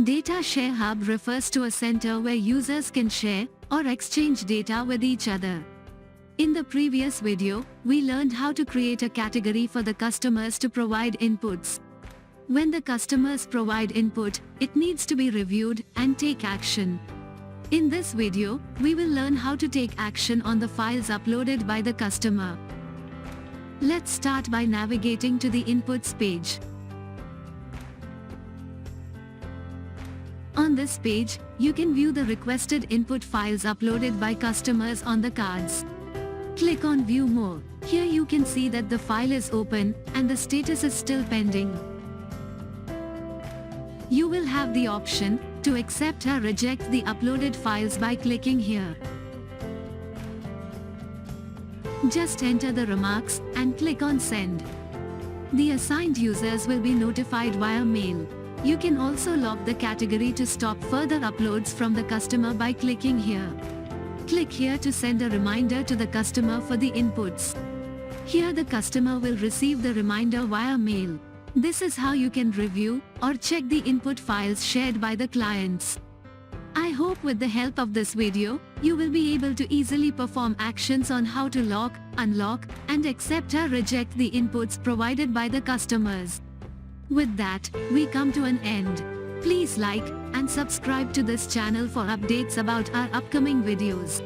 DataShare Hub refers to a center where users can share or exchange data with each other. In the previous video, we learned how to create a category for the customers to provide inputs. When the customers provide input, it needs to be reviewed and take action. In this video, we will learn how to take action on the files uploaded by the customer. Let's start by navigating to the Inputs page. On this page, you can view the requested input files uploaded by customers on the cards. Click on View More. Here you can see that the file is open and the status is still pending. You will have the option to accept or reject the uploaded files by clicking here. Just enter the remarks and click on Send. The assigned users will be notified via mail. You can also lock the category to stop further uploads from the customer by clicking here. Click here to send a reminder to the customer for the inputs. Here the customer will receive the reminder via mail. This is how you can review or check the input files shared by the clients. I hope with the help of this video, you will be able to easily perform actions on how to lock, unlock, and accept or reject the inputs provided by the customers. With that, we come to an end. Please like and subscribe to this channel for updates about our upcoming videos.